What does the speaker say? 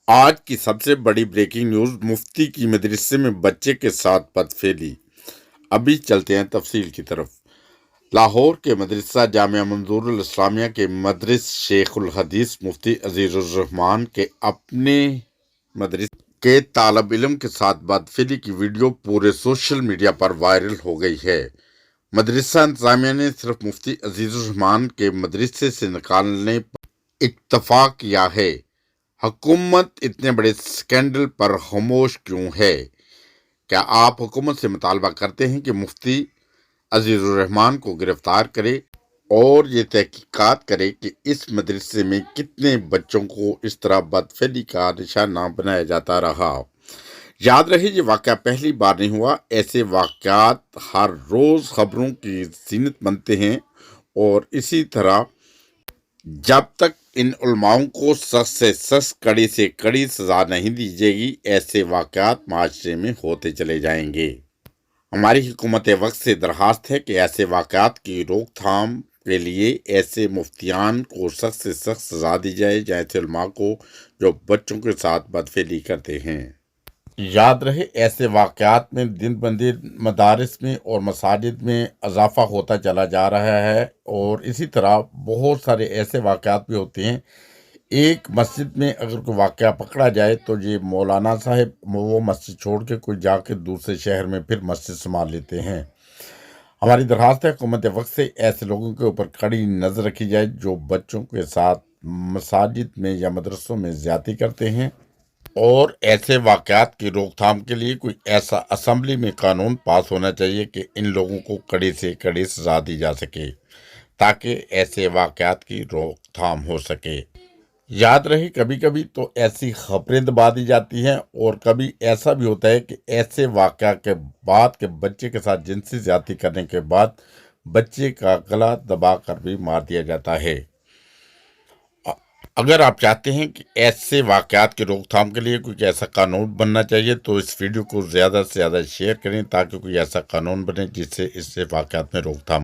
آج کی سب سے بڑی بریکنگ نیوز، مفتی کی مدرسے میں بچے کے ساتھ بدفعلی۔ ابھی چلتے ہیں تفصیل کی طرف۔ لاہور کے مدرسہ جامعہ منظور الاسلامیہ کے مدرس شیخ الحدیث مفتی عزیز الرحمان کے اپنے مدرسے کے طالب علم کے ساتھ بدفعلی کی ویڈیو پورے سوشل میڈیا پر وائرل ہو گئی ہے۔ مدرسہ انتظامیہ نے صرف مفتی عزیز الرحمان کے مدرسے سے نکالنے پر اتفاق کیا ہے۔ حکومت اتنے بڑے سکینڈل پر خاموش کیوں ہے؟ کیا آپ حکومت سے مطالبہ کرتے ہیں کہ مفتی عزیز الرحمان کو گرفتار کرے اور یہ تحقیقات کرے کہ اس مدرسے میں کتنے بچوں کو اس طرح بدفعلی کا نشانہ بنایا جاتا رہا؟ یاد رہے، یہ واقعہ پہلی بار نہیں ہوا۔ ایسے واقعات ہر روز خبروں کی زینت بنتے ہیں اور اسی طرح جب تک ان علماؤں کو سخت سے سخت، کڑی سے کڑی سزا نہیں دی جائے گی، ایسے واقعات معاشرے میں ہوتے چلے جائیں گے۔ ہماری حکومت وقت سے درخواست ہے کہ ایسے واقعات کی روک تھام کے لیے ایسے مفتیان کو سخت سے سخت سزا دی جائے، جیسے علماء کو جو بچوں کے ساتھ بدفعلی کرتے ہیں۔ یاد رہے، ایسے واقعات میں دن بدن مدارس میں اور مساجد میں اضافہ ہوتا چلا جا رہا ہے، اور اسی طرح بہت سارے ایسے واقعات بھی ہوتے ہیں۔ ایک مسجد میں اگر کوئی واقعہ پکڑا جائے تو یہ مولانا صاحب وہ مسجد چھوڑ کے کوئی جا کے دوسرے شہر میں پھر مسجد سنبھال لیتے ہیں۔ ہماری درخواست ہے حکومت وقت سے ایسے لوگوں کے اوپر کڑی نظر رکھی جائے جو بچوں کے ساتھ مساجد میں یا مدرسوں میں زیادتی کرتے ہیں، اور ایسے واقعات کی روک تھام کے لیے کوئی ایسا اسمبلی میں قانون پاس ہونا چاہیے کہ ان لوگوں کو کڑی سے کڑی سزا دی جا سکے، تاکہ ایسے واقعات کی روک تھام ہو سکے۔ یاد رہے، کبھی کبھی تو ایسی خبریں دبا دی جاتی ہیں، اور کبھی ایسا بھی ہوتا ہے کہ ایسے واقعہ کے بعد کہ بچے کے ساتھ جنسی زیادتی کرنے کے بعد بچے کا گلا دبا کر بھی مار دیا جاتا ہے۔ اگر آپ چاہتے ہیں کہ ایسے واقعات کی روک تھام کے لیے کوئی ایسا قانون بننا چاہیے تو اس ویڈیو کو زیادہ سے زیادہ شیئر کریں، تاکہ کوئی ایسا قانون بنے جس سے اس سے واقعات میں روک تھام